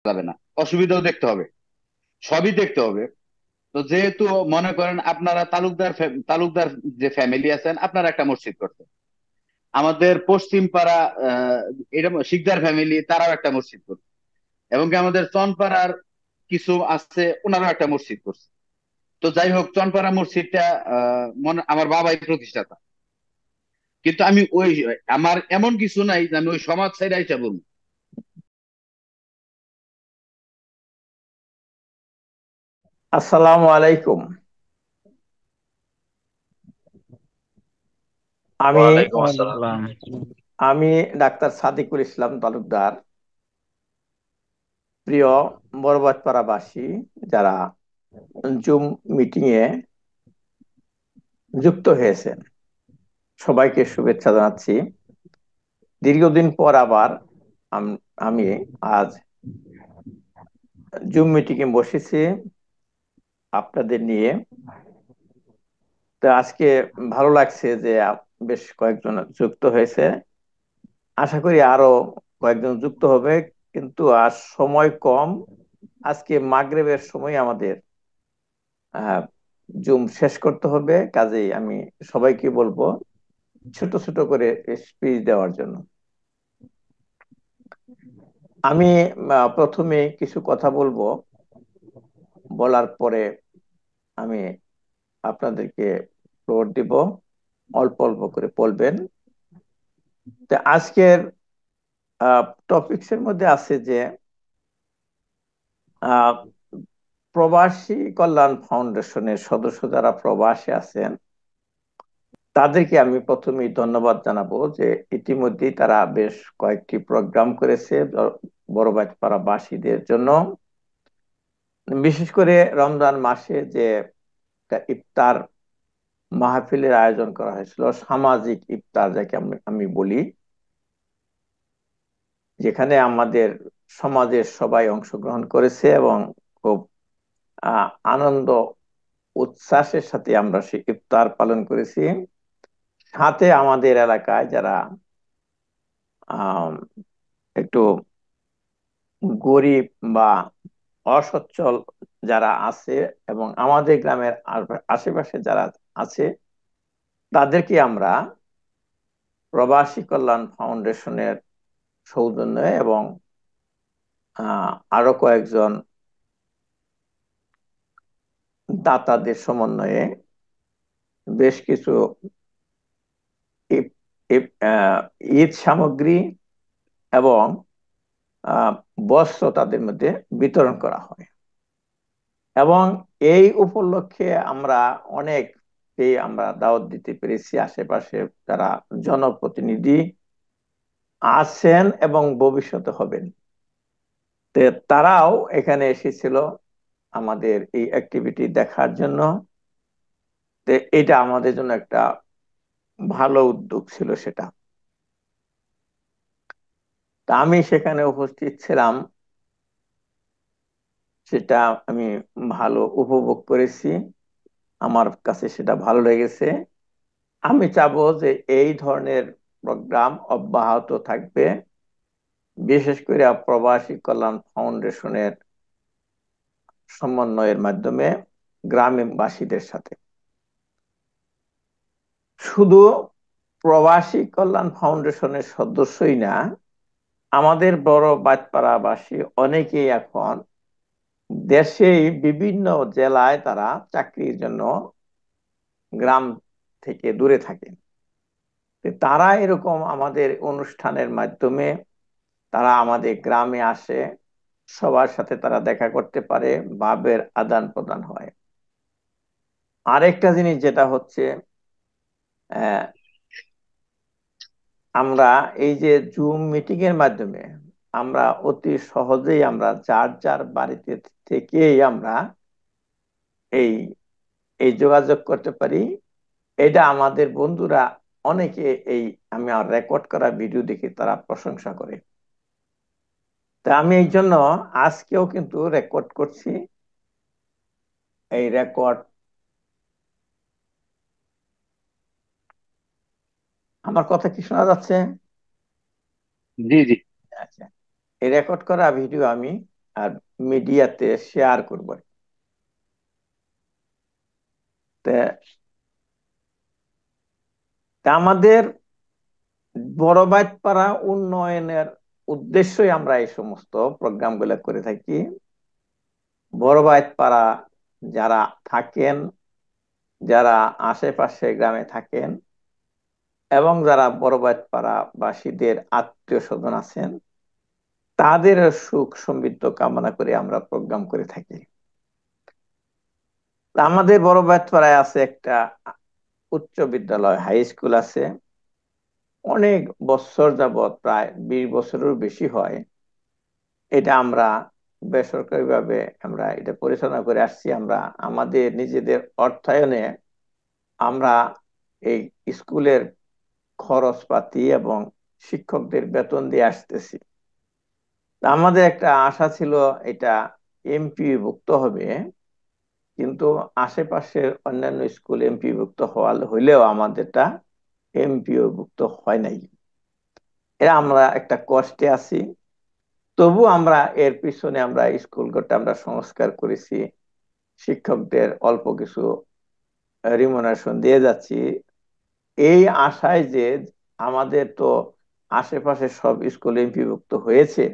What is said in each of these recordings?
যাবে না, অসুবিধাও দেখতে হবে, সবই দেখতে হবে। তো যেহেতু মনে করেন আপনারা তালুকদার যে ফ্যামিলি আছেন, আপনারা একটা মসজিদ করছেন, আমাদের পশ্চিম পাড়া এটা শিকদার ফ্যামিলি, তারাও একটা মসজিদ করছে, এবং কি আমাদের চনপাড়ার কিছু আছে, ওনারাও একটা মসজিদ করছে। তো যাই হোক, চনপাড়া মসজিদটা মনে আমার বাবাই প্রতিষ্ঠাতা। কিন্তু আমি ওই, আমার এমন কিছু নাই যে আমি ওই সমাজ ছেড়ে আইসা বলবো। আসসালামু আলাইকুম। আমি ওয়ালাইকুম আসসালাম। আমি ডাক্তার সাদিকুল ইসলাম তালুকদার। প্রিয় বরবাদপাড়াবাসী, যারা জুম মিটিং এ যুক্ত হয়েছেন, সবাইকে শুভেচ্ছা জানাচ্ছি। দীর্ঘদিন পর আবার আমি আজ জুম মিটিং এ বসেছি আপনাদের নিয়ে। তো আজকে ভালো লাগছে যে বেশ কয়েকজন যুক্ত হয়েছে। আশা করি আরো কয়েকজন যুক্ত হবে, কিন্তু আর সময় কম। আজকে মাগরিবের সময় আমাদের আহ জুম শেষ করতে হবে, কাজেই আমি সবাইকে বলবো ছোট ছোট করে স্পিচ দেওয়ার জন্য। আমি প্রথমে কিছু কথা বলবো, বলার পরে আমি আপনাদেরকে ফ্লোর দিব, অল্প অল্প করে বলবেন। তো আজকের টপিকস এর মধ্যে আছে যে আহ, প্রবাসী কল্যাণ ফাউন্ডেশনের সদস্য যারা প্রবাসী আছেন, তাদেরকে আমি প্রথমেই ধন্যবাদ জানাবো যে ইতিমধ্যেই তারা বেশ কয়েকটি প্রোগ্রাম করেছে বড়বাজপাড়াবাসীদের জন্য। বিশেষ করে রমজান মাসে যে একটা ইফতার মাহফিলের আয়োজন করা হয়েছিল, সামাজিক ইফতার যাকে আমি বলি, যেখানে আমাদের সমাজের সবাই অংশগ্রহণ করেছে এবং খুব আনন্দ উচ্ছ্বাসের সাথে আমরা সেই ইফতার পালন করেছি। সাথে আমাদের এলাকায় যারা আহ একটু গরিব বা অসচ্ছল যারা আছে এবং আমাদের গ্রামের আশেপাশে যারা আছে, তাদেরকে আমরা প্রবাসী কল্যাণ ফাউন্ডেশনের সৌজন্যে এবং আরো কয়েকজন দাতাদের সমন্বয়ে বেশ কিছু ইফ- ঈদ সামগ্রী এবং আহ, বস্ত্র তাদের মধ্যে বিতরণ করা হয়। এবং এই উপলক্ষে আমরা অনেক আমরা দাওয়াত দিতে পেরেছি আশেপাশে যারা জনপ্রতিনিধি আছেন এবং ভবিষ্যতে হবেন। তো তারাও এখানে এসেছিল আমাদের এই অ্যাক্টিভিটি দেখার জন্য। তো এটা আমাদের জন্য একটা ভালো উদ্যোগ ছিল সেটা। তা আমি সেখানে উপস্থিত ছিলাম, সেটা আমি ভালো উপভোগ করেছি, আমার কাছে সেটা ভালো লেগেছে। আমি চাবো যে এই ধরনের প্রোগ্রাম অব্যাহত থাকবে, বিশেষ করে প্রবাসী কল্যাণ ফাউন্ডেশনের সমন্বয়ের মাধ্যমে গ্রামবাসীদের সাথে। শুধু প্রবাসী কল্যাণ ফাউন্ডেশনের সদস্যই না, আমাদের বড় বাজপাড়াবাসী অনেকেই এখন দেশেই বিভিন্ন জেলায় তারা চাকরির জন্য গ্রাম থেকে দূরে থাকে। তো তারা এরকম আমাদের অনুষ্ঠানের মাধ্যমে তারা আমাদের গ্রামে আসে, সবার সাথে তারা দেখা করতে পারে, ভাবের আদান প্রদান হয়। আরেকটা জিনিস যেটা হচ্ছে, আহ, আমরা এই যে জুম মিটিং এর মাধ্যমে আমরা অতি সহজেই আমরা যার যার বাড়িতে থেকেই আমরা এই এই যোগাযোগ করতে পারি। এটা আমাদের বন্ধুরা অনেকে এই আমি আর রেকর্ড করা ভিডিও দেখে তারা প্রশংসা করে। তা আমি এই জন্য আজকেও কিন্তু রেকর্ড করছি। এই রেকর্ড, আমার কথা কি শোনা যাচ্ছে? জি জি। আচ্ছা, এই রেকর্ড করা ভিডিও আমি আর মিডিয়াতে শেয়ার করবো। তা তা আমাদের বড় বাইতপাড়া উন্নয়নের উদ্দেশ্যই আমরা এই সমস্ত প্রোগ্রাম গুলা করে থাকি। বড় বাইতপাড়া যারা থাকেন, যারা আশেপাশে গ্রামে থাকেন, এবং যারা বড় বাইতপাড়া বাসীদের আত্মীয় স্বজন আছেন, তাদের সুখ সমৃদ্ধ কামনা করে আমরা প্রোগ্রাম করে থাকি। তা আমাদের বড় বাইতপাড়ায় আছে একটা উচ্চ বিদ্যালয়, হাই স্কুল আছে। অনেক বছর যাবত, প্রায় 20 বছরেরও বেশি হয়, এটা আমরা বেসরকারি ভাবে আমরা এটা পরিচালনা করে আসছি। আমরা আমাদের নিজেদের অর্থায়নে আমরা এই স্কুলের খরচপাতি এবং শিক্ষকদের বেতন দিয়ে আসতেছি। তা আমাদের একটা আশা ছিল এটা এমপিভুক্ত হবে, কিন্তু আশেপাশের অন্যান্য স্কুল এমপিভুক্ত হইলেও আমাদেরটা এমপিওভুক্ত হয় নাই। এরা আমরা একটা কষ্টে আছি। তবু আমরা এর পিছনে আমরা স্কুলটা আমরা সংস্কার করেছি, শিক্ষকদের অল্প কিছু রিমুনারেশন দিয়ে যাচ্ছি, এই আশায় যে আমাদের তো আশেপাশে সব স্কুল এমপিভুক্ত হয়েছে,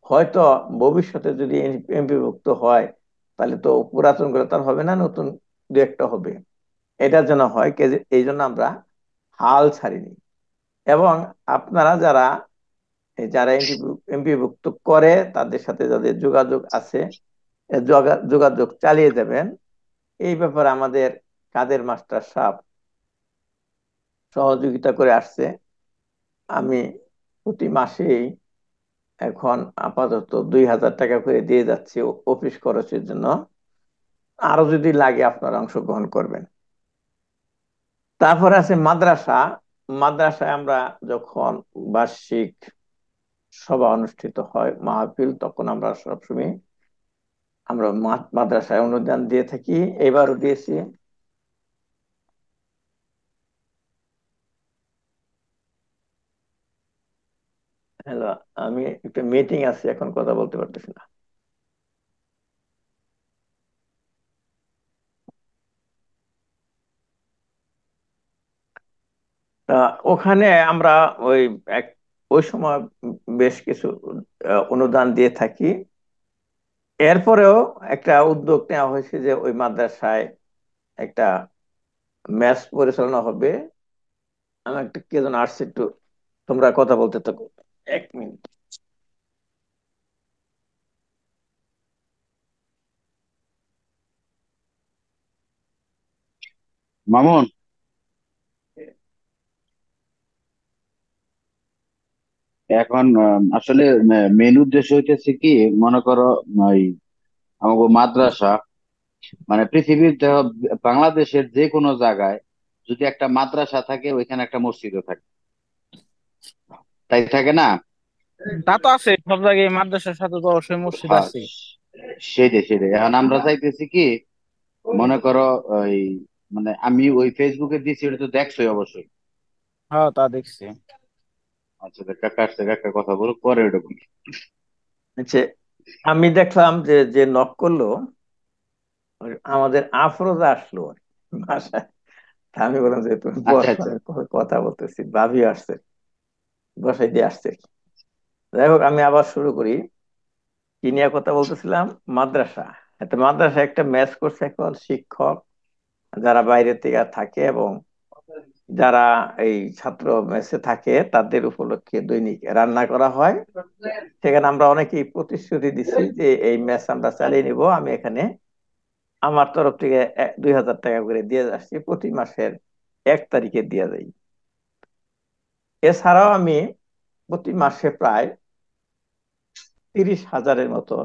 হয়তো ভবিষ্যতে যদি এমপিভুক্ত হয় তাহলে তো পুরাতন গুলো তার হবে না, নতুন দু একটা হবে। এটা যেন হয় এই জন্য আমরা হাল ছাড়িনি। এবং আপনারা যারা যারা এমপিভুক্ত করে তাদের সাথে যাদের যোগাযোগ আছে, যোগাযোগ চালিয়ে যাবেন। এই ব্যাপারে আমাদের কাদের মাস্টার সাহেব সহযোগিতা করে আসছে। আমি প্রতি মাসেই এখন আপাতত 2000 টাকা করে দিয়ে যাচ্ছি অফিস খরচের জন্য। আরো যদি লাগে আপনারা অংশগ্রহণ করবেন। তারপরে আছে মাদ্রাসা। মাদ্রাসায় আমরা যখন বার্ষিক সভা অনুষ্ঠিত হয়, মাহফিল, তখন আমরা সবসময় আমরা মাদ্রাসায় অনুদান দিয়ে থাকি, এবারও দিয়েছি। হ্যালো, আমি একটা মিটিং আছে, এখন কথা বলতে পারতেছি না। তা ওখানে আমরা ওই এক ওই সময় বেশ কিছু অনুদান দিয়ে থাকি। এরপরেও একটা উদ্যোগ নেওয়া হয়েছে যে ওই মাদ্রাসায় একটা ম্যাচ পরিচালনা হবে। আমার একটা কে যেন আসছে, একটু তোমরা কথা বলতে থাকো, 1 মিনিট। মামুন, এখন আসলে মেন উদ্দেশ্য হইতেছে কি, মনে করো ওই আমাকে মাদ্রাসা, মানে পৃথিবীর বাংলাদেশের যে কোনো জায়গায় যদি একটা মাদ্রাসা থাকে ওইখানে একটা মসজিদও থাকে, তাই থাকে না? তা তো আছে, সব জায়গায় মাদ্রাসার সাথে তো অবশ্যই মসজিদ হ্যাঁ, আছে। সেটাই সেটাই। এখন আমরা চাইতেছি কি, মনে করো ওই, মানে আমি ওই ফেসবুকে দিছি, ওটা তো দেখছোই অবশ্যই। হ্যাঁ, তা দেখছি। আচ্ছা, কাকা আসছে, কাকা কথা বলুক, পরে ওটা বলি। আচ্ছা, আমি দেখলাম যে যে নক করলো আমাদের আফরোজা আসলো আর কি বাসায়। তা আমি বললাম যে তুমি আচ্ছা বসো, আচ্ছা। আমি কথা বলতেছি, ভাবি আসছে, বসাই দিয়ে আসছে আর কি। যাই হোক, আমি আবার শুরু করি। কি নিয়ে কথা বলতেছিলাম? মাদ্রাসা। একটা মাদ্রাসা একটা ম্যাচ করছে এখন শিক্ষক যারা বাইরে থেকে থাকে এবং যারা এই ছাত্র মেসে থাকে তাদের উপলক্ষে দৈনিক রান্না করা হয়। সেখানে আমরা অনেকেই প্রতিশ্রুতি দিছি যে এই ম্যাচ আমরা চালিয়ে নিব। আমি এখানে আমার তরফ থেকে 2000 টাকা করে দিয়ে যাচ্ছি, প্রতি মাসের 1 তারিখে দিয়ে যাই। এছাড়াও আমি প্রতি মাসে প্রায় 30,000-এর মতো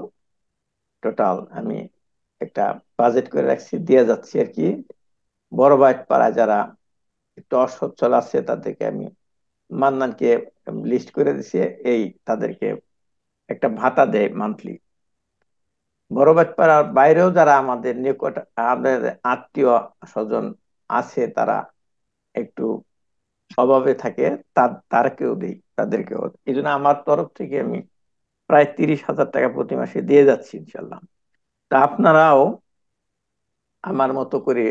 টোটাল আমি একটা বাজেট করে রাখছি, দিয়ে যাচ্ছি আর কি। বড় ভাই পাড়ায় যারা একটু অসচ্ছল আছে তাদেরকে আমি মান্নানকে লিস্ট করে দিছি, এই তাদেরকে একটা ভাতা দেয় মান্থলি। বড় ভাই পাড়ার বাইরেও যারা আমাদের নিকট, আমাদের আত্মীয় স্বজন আছে, তারা একটু অভাবে থাকে, তাদেরকেও দিই, তাদেরকেও। এই জন্য আমার তরফ থেকে আমি প্রায় 30,000 টাকা প্রতি মাসে দিয়ে যাচ্ছি ইনশাল্লাহ। তা আপনারাও আমার মতো করে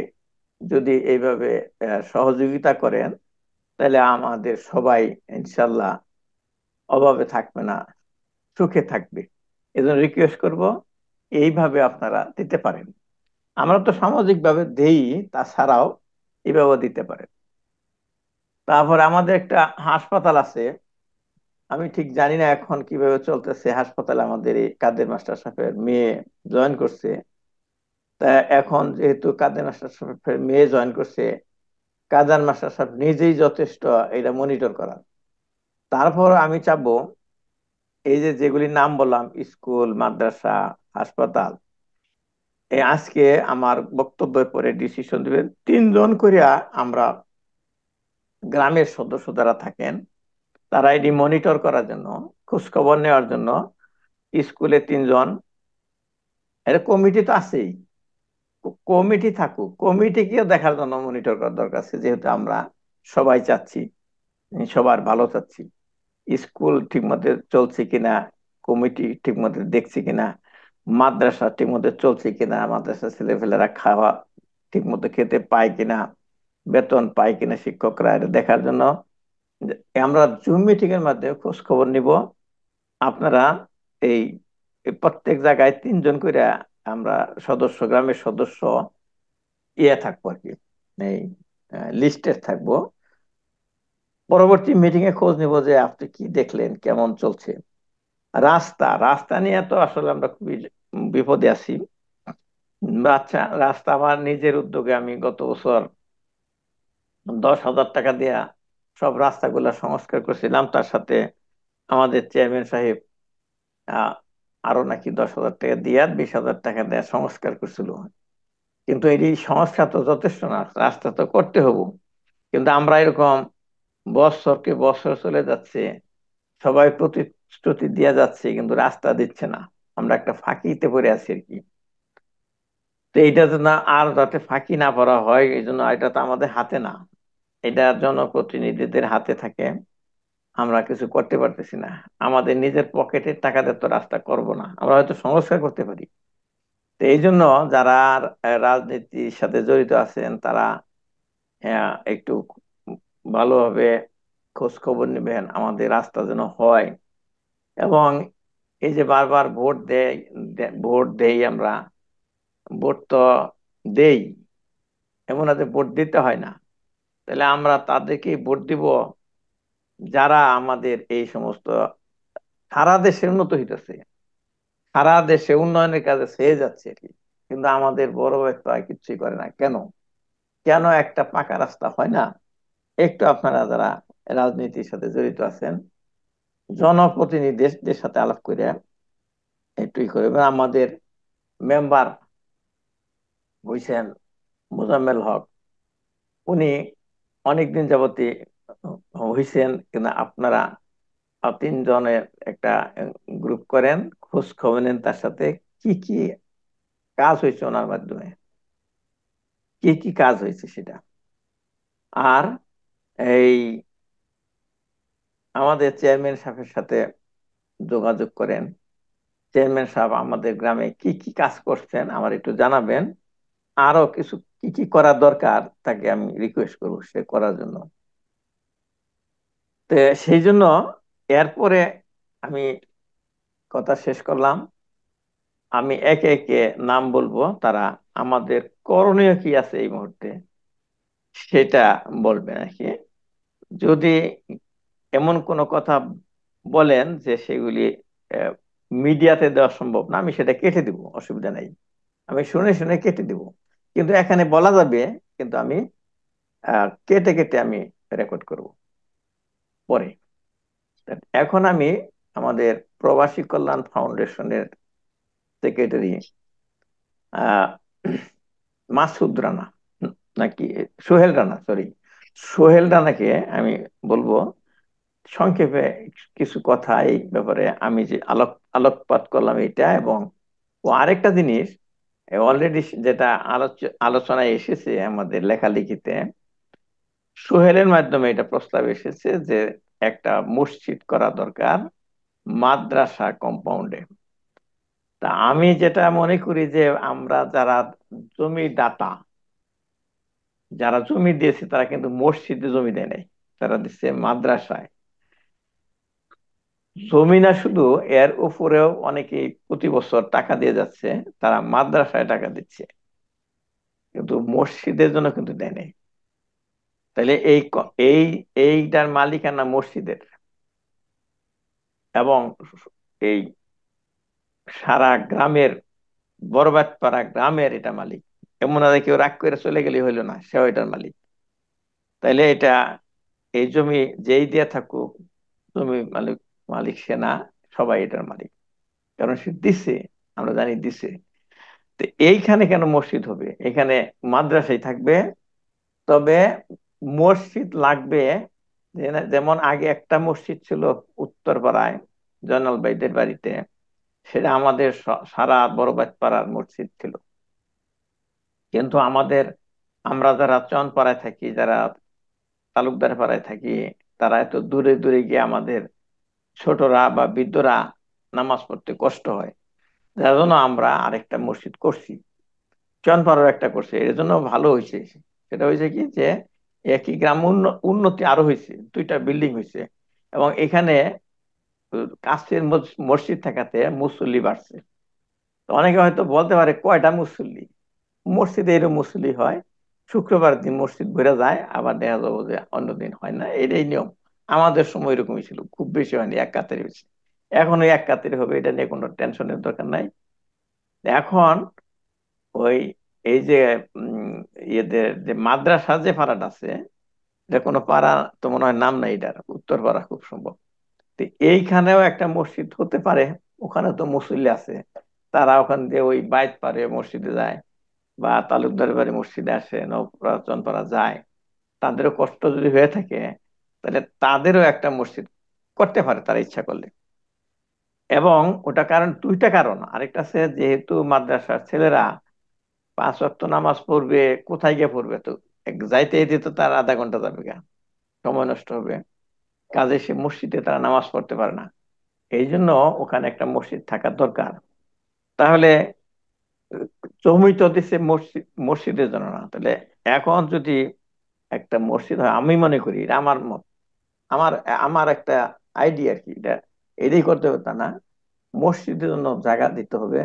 যদি এইভাবে সহযোগিতা করেন, তাহলে আমাদের সবাই ইনশাল্লাহ অভাবে থাকবে না, সুখে থাকবে। এজন্য রিকোয়েস্ট করব, এইভাবে আপনারা দিতে পারেন। আমরা তো সামাজিক ভাবে দেই, তাছাড়াও এইভাবে দিতে পারেন। তারপর আমাদের একটা হাসপাতাল আছে, আমি ঠিক জানি না এখন কিভাবে চলতেছে হাসপাতালে। আমাদের এই কাদের মাস্টার সাহেবের মেয়ে জয়েন করছে। তা এখন যেহেতু কাদের মাস্টার সাহেবের মেয়ে জয়েন করছে, কাদের মাস্টার সাহেব নিজেই যথেষ্ট এটা মনিটর করার। তারপর আমি চাবো এই যে যেগুলি নাম বললাম, স্কুল, মাদ্রাসা, হাসপাতাল, এই আজকে আমার বক্তব্যের পরে ডিসিশন দিবেন 3 জন করিয়া আমরা গ্রামের সদস্য যারা থাকেন, তারা এটি মনিটর করার জন্য, খোঁজ খবর নেওয়ার জন্য স্কুলে 3 জন, এর কমিটি তো আছেই, কমিটি থাকুক, কমিটিকেও দেখার জন্য মনিটর করার দরকার আছে। যেহেতু আমরা সবাই চাচ্ছি, সবার ভালো চাচ্ছি, স্কুল ঠিক মতো চলছে কিনা, কমিটি ঠিক মতো দেখছে কিনা, মাদ্রাসা ঠিক মতো চলছে কিনা, মাদ্রাসা ছেলেপেলেরা খাওয়া ঠিক মতো খেতে পায় কিনা, বেতন পায় কিনা শিক্ষকরা, এটা দেখার জন্য যে আমরা জুম মিটিং এর মাধ্যমে খোঁজ খবর নিব। আপনারা এই এই প্রত্যেক জায়গায় 3 জন করে আমরা সদস্য, গ্রামের সদস্য ইয়ে থাকবো আর কি, এই লিস্টের থাকবো। পরবর্তী মিটিং এ খোঁজ নিব যে আপনি কি দেখলেন, কেমন চলছে। রাস্তা রাস্তা নিয়ে তো আসলে আমরা খুবই বিপদে আছি। আচ্ছা, রাস্তা আমার নিজের উদ্যোগে আমি গত বছর 10,000 টাকা দিয়া সব রাস্তাগুলা সংস্কার করছিলাম। তার সাথে আমাদের চেয়ারম্যান সাহেব আহ, আরো নাকি 10,000 টাকা দিয়া 20,000 টাকা দেয়া সংস্কার করছিল। কিন্তু এই সংস্কার তো যথেষ্ট না, রাস্তা তো করতে হবে। কিন্তু আমরা এরকম বছরকে বছর চলে যাচ্ছে, সবাই প্রতিশ্রুতি দিয়ে যাচ্ছে কিন্তু রাস্তা দিচ্ছে না। আমরা একটা ফাঁকিতে পড়ে আছি আর কি। তো এইটা তো না, আর যাতে ফাঁকি না পড়া হয়, এই জন্য এটা তো আমাদের হাতে না, এটা জনপ্রতিনিধিদের হাতে থাকে। আমরা কিছু করতে পারতেছি না। আমাদের নিজের পকেটের টাকা দিয়ে তো রাস্তা করব না, আমরা হয়তো সংস্কার করতে পারি। তো এই জন্য যারা রাজনীতির সাথে জড়িত আছেন, তারা একটু ভালোভাবে খোঁজ খবর নেবেন আমাদের রাস্তা যেন হয়। এবং এই যে বারবার ভোট দেই আমরা, ভোট তো দেই, এমন আছে ভোট দিতে হয় না। তাহলে আমরা তাদেরকেই ভোট দিব যারা আমাদের এই সমস্ত, সারা দেশে উন্নত হইতেছে, সারা দেশে উন্নয়নের কাজে ছেয়ে যাচ্ছে আর কি। কিন্তু আমাদের বড় ব্যক্তি আর কিছুই করে না। কেন? কেন একটা পাকা রাস্তা হয় না? একটু আপনারা যারা রাজনীতির সাথে জড়িত আছেন, জনপ্রতিনিধিদের সাথে আলাপ করে একটু ই করবেন। আমাদের মেম্বার হইছেন মোজাম্মেল হক, উনি অনেকদিন যাবতই হইছেন কিনা, আপনারা 3 জনের একটা গ্রুপ করেন, খোঁজ খবর নেন তার সাথে কি কি কাজ হয়েছে ওনার মাধ্যমে, কি কি কাজ হয়েছে সেটা। আর এই আমাদের চেয়ারম্যান সাহেবের সাথে যোগাযোগ করেন, চেয়ারম্যান সাহেব আমাদের গ্রামে কি কি কাজ করছেন আমার একটু জানাবেন। আরো কিছু কি কি করার দরকার তাকে আমি রিকোয়েস্ট করবো সে করার জন্য। তো সেই জন্য এরপরে আমি কথা শেষ করলাম। আমি একে একে নাম বলবো, তারা আমাদের করণীয় কি আছে এই মুহূর্তে সেটা বলবে নাকি। যদি এমন কোনো কথা বলেন যে সেগুলি মিডিয়াতে দেওয়া সম্ভব না, আমি সেটা কেটে দিব, অসুবিধা নাই। আমি শুনে শুনে কেটে দিব, কিন্তু এখানে বলা যাবে। কিন্তু আমি কেটে কেটে আমি রেকর্ড করব পরে। এখন আমি আমাদের প্রবাসী কল্যাণ ফাউন্ডেশনের সেক্রেটারি আহ মাসুদ রানা, নাকি সোহেল রানা, সরি, সোহেল রানাকে আমি বলবো সংক্ষেপে কিছু কথা এই ব্যাপারে। আমি যে আলোকপাত করলাম এটা, এবং ও আরেকটা জিনিস অলরেডি যেটা আলোচনায় এসেছে আমাদের লেখালেখিতে, সোহেলের মাধ্যমে এটা প্রস্তাব এসেছে যে একটা মসজিদ করা দরকার মাদ্রাসা কম্পাউন্ডে। তা আমি যেটা মনে করি যে আমরা যারা জমি দাতা, যারা জমি দিয়েছে তারা কিন্তু মসজিদে জমি দেয় নাই, তারা দিচ্ছে মাদ্রাসায় জমি। না শুধু, এর উপরেও অনেকেই প্রতি বছর টাকা দিয়ে যাচ্ছে, তারা মাদ্রাসায় টাকা দিচ্ছে, কিন্তু মসজিদের জন্য কিন্তু দেয় নাই। তাহলে এইটার মালিকানা মসজিদের, এবং এই সারা গ্রামের, বরবাদপাড়া গ্রামের এটা মালিক। এমন না যে কেউ রাগ করে চলে গেলে হইলো না, সেও এটার মালিক। তাইলে এটা, এই জমি যেই দিয়ে থাকুক, জমি মালিক, মালিক সে না, সবাই এটার মালিক, কারণ সে দিছে, আমরা জানি দিছে। তো এইখানে কেন মসজিদ হবে? এখানে মাদ্রাসাই থাকবে। তবে মসজিদ লাগবে, যেমন আগে একটা মসজিদ ছিল উত্তরপাড়ায় জয়নাল ভাইদের বাড়িতে, সেটা আমাদের সারা বড়বাদ পাড়ার মসজিদ ছিল। কিন্তু আমরা যারা চনপাড়ায় থাকি, যারা তালুকদার পাড়ায় থাকি, তারা এত দূরে দূরে গিয়ে আমাদের ছোটরা বা বৃদ্ধরা নামাজ পড়তে কষ্ট হয়, যার জন্য আমরা আরেকটা মসজিদ করছি, চনপাড়ার একটা করছি। এর জন্য ভালো হয়েছে। সেটা হয়েছে কি যে একই গ্রাম উন্নতি আরো হয়েছে, দুইটা বিল্ডিং হয়েছে, এবং এখানে কাছের মসজিদ থাকাতে মুসল্লি বাড়ছে। তো অনেকে হয়তো বলতে পারে কয়টা মুসল্লি, মসজিদে এরকম মুসল্লি হয়, শুক্রবার দিন মসজিদ ভরে যায়, আবার দেখা যাবো যে অন্যদিন হয় না, এটাই নিয়ম। আমাদের সময় এরকমই ছিল, খুব বেশি হয়নি, এক কাতারি হয়েছে। এখন ওই এক কাতারি হবে, এটা নিয়ে কোনো টেনশনের দরকার নাই। এখন ওই, এই যে ইয়েদের যে মাদ্রাসা যে পাড়াটা আছে, এটা কোনো পাড়া তো মনে হয় নাম নাই এটার, উত্তর পাড়া খুব সম্ভব। তো এইখানেও একটা মসজিদ হতে পারে, ওখানে তো মুসল্লি আছে, তারা ওখান দিয়ে ওই বাইত পারে মসজিদে যায়, বা তালুকদার বাড়ি মসজিদে আসে, নবপুরাচন পাড়া যায়। তাদেরও কষ্ট যদি হয়ে থাকে, তাহলে তাদেরও একটা মসজিদ করতে পারে তারা ইচ্ছা করলে। এবং ওটা কারণ, দুইটা কারণ। আরেকটা আছে, যেহেতু মাদ্রাসার ছেলেরা 5 ওয়াক্ত নামাজ পড়বে, কোথায় গিয়ে পড়বে? তো যাইতে যেতে তো তার আধা ঘন্টা যাবে গা, সময় নষ্ট হবে, কাজে সে মসজিদে তারা নামাজ পড়তে পারে না। এই জন্য ওখানে একটা মসজিদ থাকার দরকার। তাহলে জমি তো দিচ্ছে মসজিদ, মসজিদের জন্য না। তাহলে এখন যদি একটা মসজিদ হয়, আমি মনে করি, এটা আমার মত, আমার আমার একটা আইডিয়া আর কি, এটা এটাই করতে হবে তা না, মসজিদের জন্য জায়গা দিতে হবে,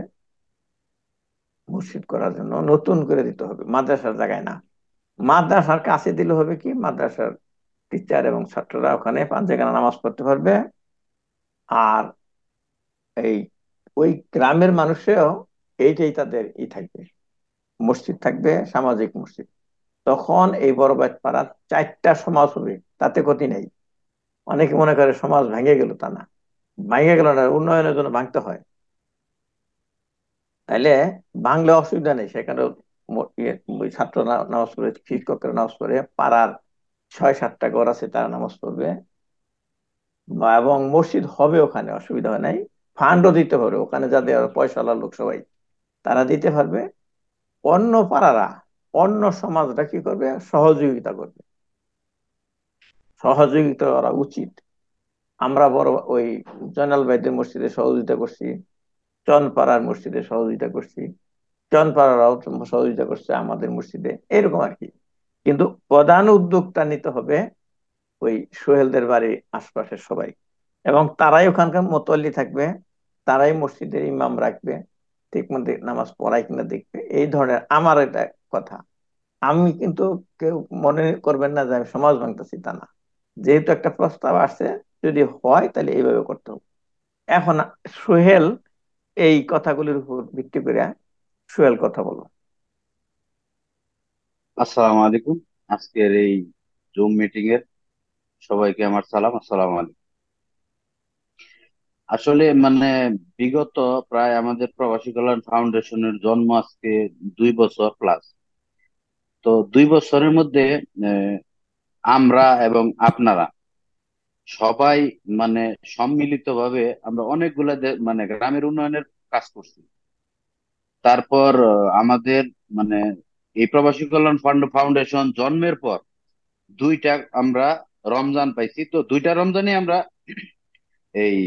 মসজিদ করার জন্য নতুন করে দিতে হবে, মাদ্রাসার জায়গায় না। মাদ্রাসার কাছে দিলে হবে কি, মাদ্রাসার টিচার এবং ছাত্ররা ওখানে 5 ওয়াক্ত নামাজ পড়তে পারবে। আর এই ওই গ্রামের মানুষেও এইটাই তাদের থাকবে, মসজিদ থাকবে, সামাজিক মসজিদ। তখন এই বড়বাইত পাড়ার 4টা সমাজ হবে, তাতে ক্ষতি নেই। অনেকে মনে করে সমাজ ভেঙে গেল, তা না, ভেঙে গেল না, উন্নয়নের জন্য ভাঙতে হয়। তাইলে ভাঙলে অসুবিধা নেই, সেখানে ওই ছাত্ররা নামাজ পড়ে, শিক্ষকরা নামাজ পড়ে, পাড়ার 6-7টা ঘর আছে তারা নামাজ পড়বে, এবং মসজিদ হবে, ওখানে অসুবিধা হয় নাই। ফান্ডও দিতে পারবে ওখানে, যাদের পয়সাওয়ালা লোক সবাই, তারা দিতে পারবে। অন্য পাড়ারা, অন্য সমাজরা কি করবে? সহযোগিতা করবে, সহযোগিতা করা উচিত। আমরা বড় ওই জয়নাল ভাইদের মসজিদে সহযোগিতা করছি, চনপাড়ার মসজিদে সহযোগিতা করছি, চনপাড়ারাও সহযোগিতা করছে আমাদের মসজিদে, এরকম আর কি। কিন্তু প্রধান উদ্যোগটা নিতে হবে ওই সোহেলদের বাড়ির আশপাশের সবাই, এবং তারাই ওখানকার মোতাল্লি থাকবে, তারাই মসজিদের ইমাম রাখবে, ঠিক মতো নামাজ পড়ায় কিনা দেখবে। এই ধরনের আমার এটা কথা। আমি কিন্তু, কেউ মনে করবেন না যে আমি সমাজ ভাঙতেছি, তা না। যেহেতু একটা প্রস্তাব আসছে, যদি হয় তাহলে এইভাবে করতে হবে। এখন সোহেল, এই কথাগুলির উপর ভিত্তি করে সোহেল কথা বলো। আসসালামু আলাইকুম। আজকের এই জুম মিটিং এর সবাইকে আমার সালাম, আসসালামু আলাইকুম। আসলে বিগত প্রায় আমাদের প্রবাসী কল্যাণ ফাউন্ডেশনের জন্ম আজকে 2 বছর প্লাস। তো 2 বছরের মধ্যে আহ, আমরা এবং আপনারা সবাই মানে সম্মিলিতভাবে আমরা অনেকগুলা গ্রামের উন্নয়নের কাজ করছি। তারপর আমাদের মানে এই প্রবাসী কল্যাণ ফাউন্ডেশন জন্মের পর 2টা আমরা রমজান পাইছি। তো 2টা রমজানে আমরা এই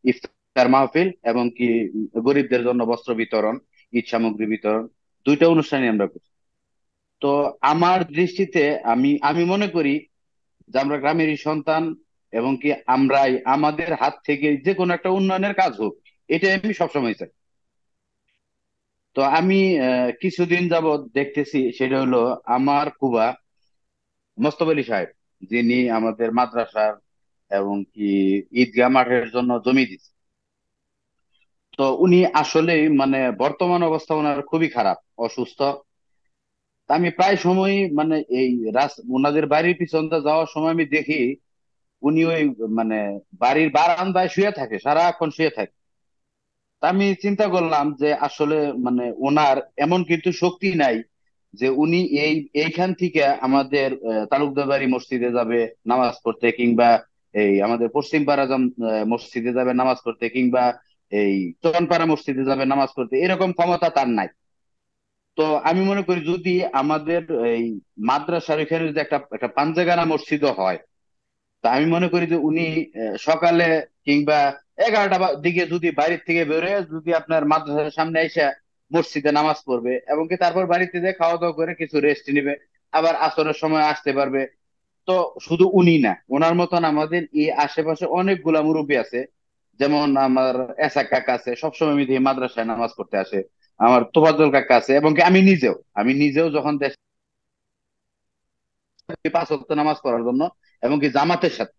ইফতার মাহফিল এবং কি গরিবদের জন্য বস্ত্র বিতরণ, ঈদ সামগ্রী বিতরণ, দুইটা অনুষ্ঠানই আমরা করি। তো আমার দৃষ্টিতে আমি আমি মনে করি যে আমরা গ্রামেরই সন্তান, এবং কি আমরাই আমাদের হাত থেকে যে কোনো একটা উন্নয়নের কাজ হোক, এটাই আমি সবসময় চাই। তো আমি কিছুদিন যাবৎ দেখতেছি, সেটা হলো আমার ফুবা মোস্তফা আলী সাহেব, যিনি আমাদের মাদ্রাসার এবং কি ঈদগাহ মাঠের জন্য জমি দিচ্ছে। তো উনি আসলেই মানে বর্তমান অবস্থা ওনার খুবই খারাপ, অসুস্থ। তা আমি প্রায় সময় মানে এই ওনাদের বাড়ির পিছনটা যাওয়ার সময় আমি দেখি উনি ওই মানে বাড়ির বারান্দায় শুয়ে থাকে, সারাক্ষণ শুয়ে থাকে। তা আমি চিন্তা করলাম যে আসলে মানে ওনার এমন কিন্তু শক্তি নাই যে উনি এইখান থেকে আমাদের তালুকদার বাড়ি মসজিদে যাবে নামাজ পড়তে, কিংবা এই আমাদের পশ্চিম পাড়া মসজিদে যাবে নামাজ পড়তে, কিংবা এই চনপাড়া মসজিদে যাবে নামাজ পড়তে, এরকম ক্ষমতা তার নাই। তো আমি মনে করি যদি আমাদের এই মাদ্রাসার এখানে যদি একটা একটা পাঞ্জেগানা মসজিদও হয়, তা আমি মনে করি যে উনি সকালে কিংবা 11টা দিকে যদি বাড়ির থেকে বেরোয়, যদি আপনার মাদ্রাসার সামনে এসে মসজিদে নামাজ পড়বে, এবং কি তারপর বাড়িতে যে খাওয়া দাওয়া করে কিছু রেস্ট নিবে, আবার আসরের সময় আসতে পারবে। তো শুধু উনি না, ওনার মতন আমাদের এই আশেপাশে অনেকগুলা মুরব্বী আছে। যেমন আমার এসা কাকা আছে, সবসময় আমি দেখি মাদ্রাসায় নামাজ পড়তে আসে। আমার তোফাজ্জল কাকা আছে, এবং কি আমি নিজেও যখন দেশে 5 ওয়াক্ত নামাজ পড়ার জন্য, এবং কি জামাতের সাথে।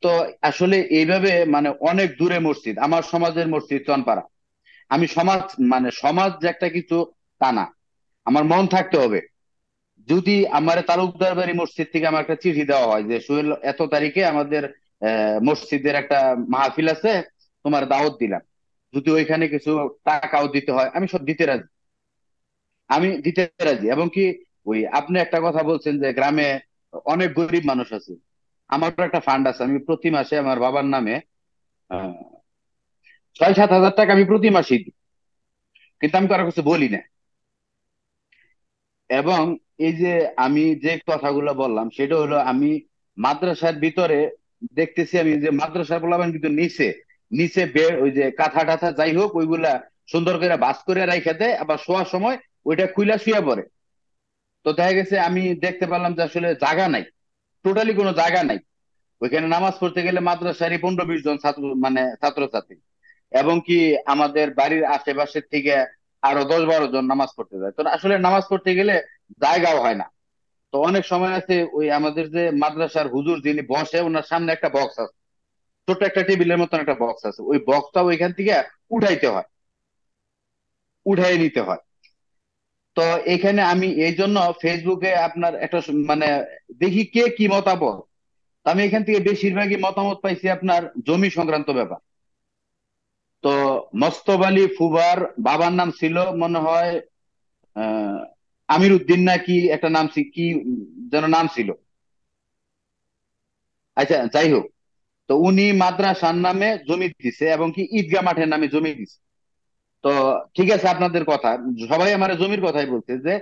তো আসলে এইভাবে মানে অনেক দূরে মসজিদ, আমার সমাজের মসজিদ চনপাড়া। আমি সমাজ মানে সমাজ যে একটা কিছু, তা না। আমার মন থাকতে হবে। যদি আমার তালুকদার বাড়ি মসজিদ থেকে আমার একটা চিঠি দেওয়া হয় যে সোহেল, এত তারিখে আমাদের মসজিদের একটা মাহফিল আছে, তোমার দাওয়াত দিলাম, যদি ওইখানে কিছু টাকাও দিতে হয়, আমি সব দিতে রাজি। আমি দিতে রাজি। এবং কি ওই আপনি একটা কথা বলছেন যে গ্রামে অনেক গরিব মানুষ আছে, আমারও একটা ফান্ড আছে। আমি প্রতি মাসে আমার বাবার নামে 6-7 হাজার টাকা আমি প্রতি মাসেই দিই, কিন্তু আমি কারো কিছু বলি না। এবং এই যে আমি যে কথাগুলো বললাম, সেটা হলো আমি মাদ্রাসার ভিতরে দেখতেছি, আমি যে মাদ্রাসার বললাম কিন্তু নিচে নিচে ওই যে কাঁথা টাথা যাই হোক, ওইগুলা সুন্দর করে ভাঁজ করে রাইখা দেয়, আবার শোয়ার সময় ওইটা খুইলা শুয়ে পড়ে। তো দেখা গেছে আমি দেখতে পারলাম যে আসলে জায়গা নাই, টোটালি কোনো জায়গা নাই। ওইখানে নামাজ পড়তে গেলে মাদ্রাসারই 15-20 জন ছাত্র, মানে ছাত্রছাত্রী, এবং কি আমাদের বাড়ির আশেপাশের থেকে আরো 10-12 জন নামাজ পড়তে যায়। তো আসলে নামাজ পড়তে গেলে জায়গাও হয় না। তো অনেক সময় আছে ওই আমাদের যে মাদ্রাসার হুজুর যিনি বসে, ওনার সামনে একটা বক্স আছে, ছোট্ট একটা টেবিলের মতন একটা বক্স আছে, ওই বক্সটা ওইখান থেকে উঠাইতে হয়, উঠাই নিতে হয়। তো এখানে আমি এই জন্য ফেসবুকে আপনার একটা মানে দেখি কে কি মতামত। তো আমি এখান থেকে বেশিরভাগই মতামত পাইছি আপনার জমি সংক্রান্ত ব্যাপার। তো মোস্তফা আলী ফুবার বাবার নাম ছিল মনে হয় আহ আমির উদ্দিন, না কি একটা নাম কি যেন নাম ছিল। আচ্ছা, যাই হোক। তো উনি মাদ্রাসার নামে জমি দিছে, এবং কি ঈদগাহ মাঠের নামে জমি দিছে। তো ঠিক আছে, আপনাদের কথা, সবাই আমার জমির কথাই বলছে যে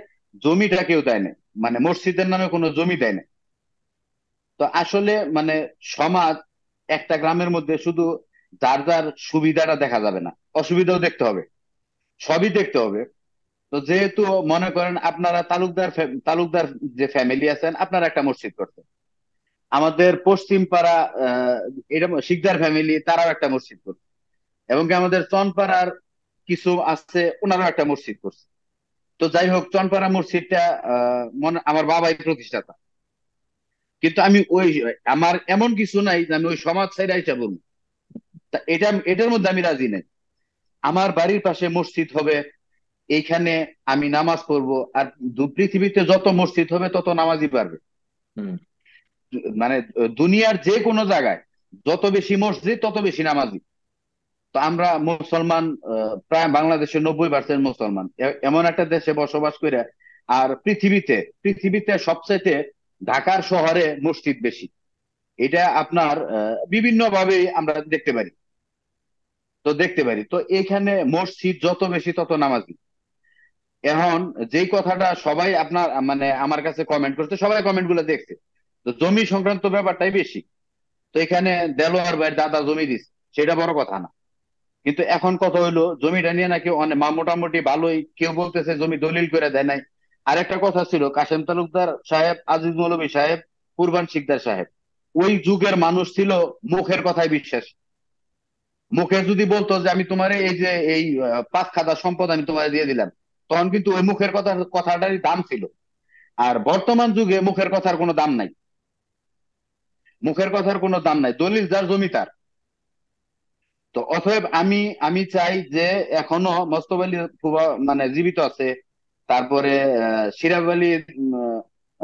জমিটা কেউ দেয় না, মানে মসজিদের নামে কোনো জমি দেয় না। তো আসলে মানে সমাজ, একটা গ্রামের মধ্যে শুধু যার যার সুবিধাটা দেখা যাবে না, অসুবিধাও দেখতে হবে, সবই দেখতে হবে। তো যেহেতু মনে করেন আপনারা তালুকদার যে ফ্যামিলি আছেন, আপনারা একটা মসজিদ করছেন, আমাদের পশ্চিম পাড়া এটা শিকদার ফ্যামিলি, তারাও একটা মসজিদ করছে, এবং কি আমাদের চনপাড়ার কিছু আছে, ওনারাও একটা মসজিদ করছে। তো যাই হোক, চনপাড়া মসজিদটা আমার বাবাই প্রতিষ্ঠাতা। কিন্তু আমি ওই আমার এমন কিছু নাই যে আমি ওই সমাজ ছেড়ে আইসা বলবো। তা এটার মধ্যে আমি রাজি নাই। আমার বাড়ির পাশে মসজিদ হবে, এইখানে আমি নামাজ পড়বো। আর পৃথিবীতে যত মসজিদ হবে তত নামাজি বাড়বে। হুম। মানে দুনিয়ার যে কোনো জায়গায় যত বেশি মসজিদ তত বেশি নামাজি। তো আমরা মুসলমান, প্রায় বাংলাদেশের 90% মুসলমান, এমন একটা দেশে বসবাস করে। আর পৃথিবীতে সবচাইতে ঢাকার শহরে মসজিদ বেশি। এটা আপনার বিভিন্ন ভাবে আমরা দেখতে পারি। তো এখানে মসজিদ যত বেশি তত নামাজি। এখন যেই কথাটা সবাই আপনার মানে আমার কাছে কমেন্ট করছে, সবাই কমেন্ট গুলো দেখছে, তো জমি সংক্রান্ত ব্যাপারটাই বেশি। তো এখানে দেলোয়ার ভাই দাদা জমি দিছে, সেটা বড় কথা না। কিন্তু এখন কথা হইলো জমিটা নিয়ে নাকি অনেক মোটামুটি ভালোই, কেউ বলতেছে জমি দলিল করে দেয় নাই। আরেকটা কথা ছিল, কাশেম তালুকদার সাহেব, আজিজ মৌলভী সাহেব, কুরবান শিকদার সাহেব, ওই যুগের মানুষ ছিল মুখের কথায় বিশ্বাস। মুখে যদি বলতো যে আমি তোমার এই যে এই 5 খাতা সম্পদ আমি তোমার দিয়ে দিলাম, তখন কিন্তু ওই মুখের কথাটারই দাম ছিল। আর বর্তমান যুগে মুখের কথার কোনো দাম নাই। মুখের কথার কোনো দাম নাই, দলিল যার জমি তার। তো অতএব আমি আমি চাই যে এখনো মোস্তফা আলী মানে জীবিত আছে। তারপরে সিরাজ আলী,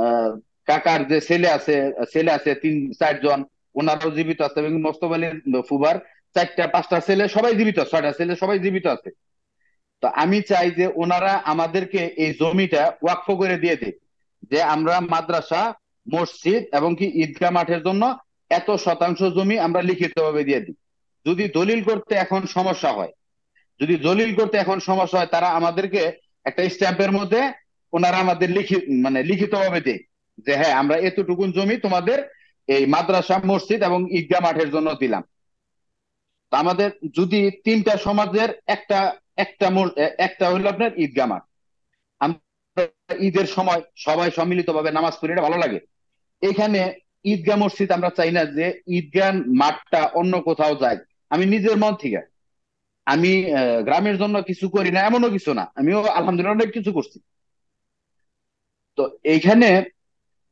আহ, কাকার যে ছেলে আছে 3-4 জন, ওনারাও জীবিত আছে। এবং মোস্তফা আলী ফুবার 4টা 5টা ছেলে সবাই জীবিত, 6টা ছেলে সবাই জীবিত আছে। তো আমি চাই যে ওনারা আমাদেরকে এই জমিটা ওয়াকফ করে দিয়ে দেয়, যে আমরা মাদ্রাসা, মসজিদ এবং কি ঈদগাহ মাঠের জন্য এত শতাংশ জমি আমরা লিখিতভাবে দিয়ে দিই। যদি দলিল করতে এখন সমস্যা হয়, তারা আমাদেরকে একটা স্ট্যাম্পের মধ্যে ওনারা আমাদের মানে লিখিতভাবে দেয় যে হ্যাঁ আমরা এতটুকুন জমি তোমাদের এই মাদ্রাসা, মসজিদ এবং ঈদগাহ মাঠের জন্য দিলাম। তো আমাদের যদি 3টা সমাজের একটা একটা একটা হইলো আপনার ঈদগাহ মাঠ, আমরা ঈদের সময় সবাই সম্মিলিতভাবে নামাজ পড়ি, এটা ভালো লাগে। এখানে ঈদগাহ মসজিদ আমরা চাই না যে ঈদগাহ মাঠটা অন্য কোথাও যায়। আমি নিজের মন থেকে, আমি গ্রামের জন্য কিছু করি না এমনও কিছু না, আমিও আলহামদুলিল্লাহ অনেক কিছু করছি। তো এইখানে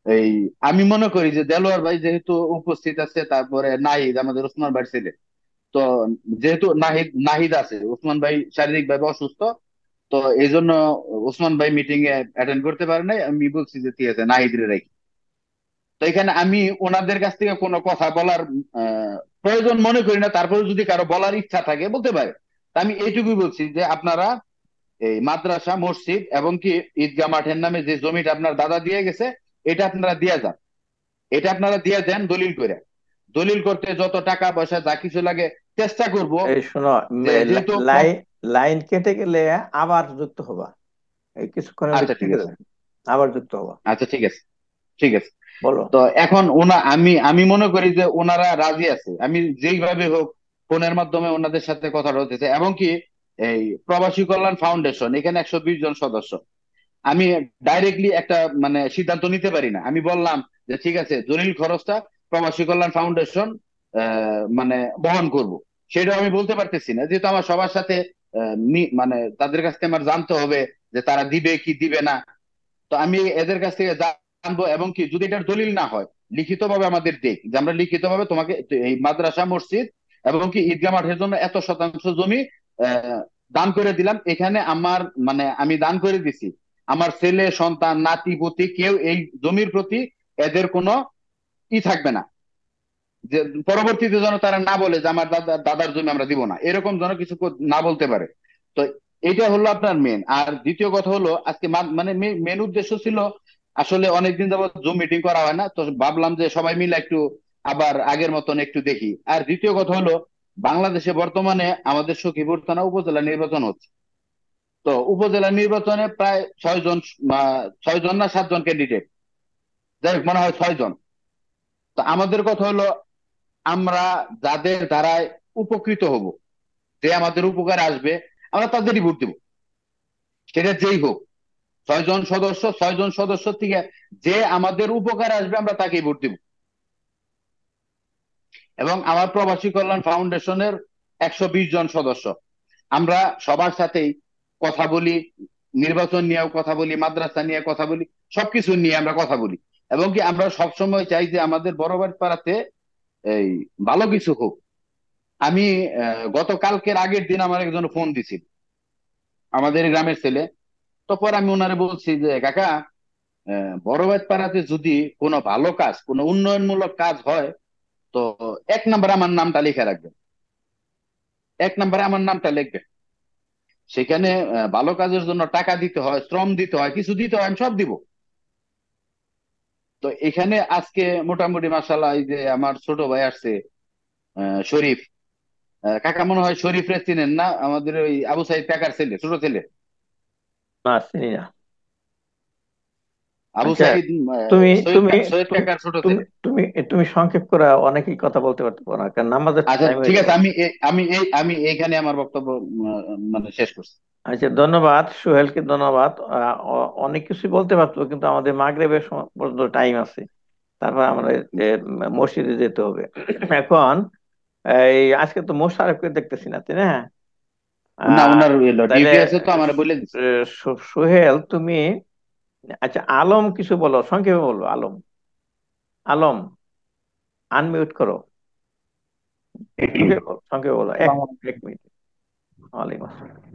এই আমি মনে করি যে দেলোয়ার ভাই যেহেতু উপস্থিত আছে, তারপরে নাহিদ আমাদের ওসমান ভাই ছেলে, তো যেহেতু নাহিদ নাহিদ আছে, ওসমান ভাই শারীরিক ভাবে অসুস্থ, তো এই জন্য ওসমান ভাই মিটিং এ অ্যাটেন্ড করতে পারে নাই। আমি বলছি যে ঠিক আছে নাহিদ রে রাখি। তো এখানে আমি ওনাদের কাছ থেকে কোনো কথা বলার আহ, প্রয়োজন মনে করি না। তারপরে যদি কারো বলার ইচ্ছা থাকে বলতে পারে। তা আমি এইটুকুই বলছি যে আপনারা এই মাদ্রাসা, মসজিদ এবং কি ঈদগাহ মাঠের নামে যে জমিটা আপনার দাদা দিয়ে গেছে, এটা আপনারা দিয়ে যান। এটা আপনারা দিয়ে দেন দলিল করে। দলিল করতে যত টাকা পয়সা যা কিছু লাগে চেষ্টা করব, এই শোনো, যে যেহেতু লাইন লাইন কেটে গেলে আবার যুক্ত হবা, এই কিছুক্ষণের আচ্ছা ভিতর ঠিক কেটে আছে, যাবে, আবার যুক্ত হবা। আচ্ছা ঠিক আছে, ঠিক আছে। বলো। তো এখন আমি আমি মনে করি যে ওনারা রাজি আছে, আমি যেইভাবে হোক ফোনের মাধ্যমে ওনাদের সাথে কথা হতেছে। এবং কি এই প্রবাসী কল্যাণ ফাউন্ডেশন, এখানে 120 জন সদস্য। আমি ডাইরেক্টলি একটা মানে সিদ্ধান্ত নিতে পারি না। আমি বললাম যে ঠিক আছে জলিল খরচটা প্রবাসী কল্যাণ ফাউন্ডেশন মানে বহন করব, সেটাও আমি বলতে পারতেছি না, যেহেতু আমার সবার সাথে মানে তাদের কাছ থেকে আমার জানতে হবে যে তারা দিবে কি দিবে না। তো আমি এদের কাছ থেকে জানবো, এবং কি যদি এটার দলিল না হয় লিখিতভাবে আমাদের দেখ, যে আমরা লিখিতভাবে তোমাকে এই মাদ্রাসা, মসজিদ এবং কি ঈদগাহ মাঠের জন্য এত শতাংশ জমি আহ, দান করে দিলাম। এখানে আমার মানে আমি দান করে দিছি, আমার ছেলে সন্তান নাতি পুতি কেউ এই জমির প্রতি এদের কোনো থাকবে না, যে পরবর্তীতে যেন তারা না বলে যে আমার দাদার জমি আমরা দিব না, এরকম যেন কিছু না বলতে পারে। তো এটা হলো আপনার মেন। আর দ্বিতীয় কথা হলো আজকে মানে মেন উদ্দেশ্য ছিল, আসলে অনেকদিন যাবত জুম মিটিং করা হয় না, তো ভাবলাম যে সবাই মিলে একটু আবার আগের মতন একটু দেখি। আর দ্বিতীয় কথা হলো বাংলাদেশে বর্তমানে আমাদের সখীপুর থানা উপজেলা নির্বাচন হচ্ছে। তো উপজেলা নির্বাচনে প্রায় 6 জন, 6 জন না 7 জন ক্যান্ডিডেট, যাই হোক মনে হয় 6 জন। তো আমাদের কথা হলো আমরা যাদের দ্বারায় উপকৃত হব, যে আমাদের উপকারে আসবে, আমরা তাদেরই ভোট দেবো, সেটা যেই হোক। 6 জন সদস্য থেকে যে আমাদের উপকারে আসবে আমরা তাকেই ভোট দেবো। এবং আমার প্রবাসী কল্যাণ ফাউন্ডেশনের 120 জন সদস্য, আমরা সবার সাথেই কথা বলি, নির্বাচন নিয়েও কথা বলি, মাদ্রাসা নিয়ে কথা বলি, সবকিছু নিয়ে আমরা কথা বলি। এবং কি আমরা সবসময় চাই যে আমাদের বড়বাড়ি পাড়াতে এই ভালো কিছু হোক। আমি গতকালকের আগের দিন আমার একজন ফোন দিছিল, আমাদের গ্রামের ছেলে। তো পরে আমি ওনারে বলছি যে কাকা, বড়বাইত পাড়াতে যদি কোনো ভালো কাজ, কোনো উন্নয়নমূলক কাজ হয়, তো 1 নম্বরে আমার নামটা লিখে রাখবেন, 1 নম্বরে আমার নামটা লিখবেন। সেখানে ভালো কাজের জন্য টাকা দিতে হয়, শ্রম দিতে হয়, কিছু দিতে হয়, আমি সব দিব। তো এখানে আজকে মোটামুটি মাসাল্লাহ এই যে আমার ছোট ভাই আসছে, শরীফ, কাকা মনে হয় শরীফ রে চিনেন না, আমাদের ওই আবু সাইদ কাকার ছেলে, ছোট ছেলে। না, চিনি না। আবু আচ্ছা, সাইদ তুমি তুমি সৈয়দ তুমি কাকার ছোট তুমি ছেলে। তুমি তুমি সংক্ষেপ করে অনেকেই কথা বলতে পারতে না, কারণ নামাজের আচ্ছা টাইম হয়ে ঠিক যাবে। আছে, আমি এইখানে আমার বক্তব্য মানে শেষ করছি। আচ্ছা, ধন্যবাদ সোহেলকে, ধন্যবাদ। অনেক কিছু বলতে পারতো, কিন্তু আমাদের মাগরিবের পর্যন্ত টাইম আছে, তারপর আমাদের মসজিদে যেতে হবে। এখন এই আজকে তো মোশাররফকে দেখতেছি না, তাই না? না, ওনার তাহলে ডিউটি আছে তো আমার বলে দিচ্ছে। সোহেল তুমি, আচ্ছা আলম কিছু বলো, সংক্ষেপে বলো। আলম, আলম আনমিউট করো, সংক্ষেপে বলো, সংক্ষেপে বলো, এক এক মিনিট। ওয়ালাইকুম আসসালাম।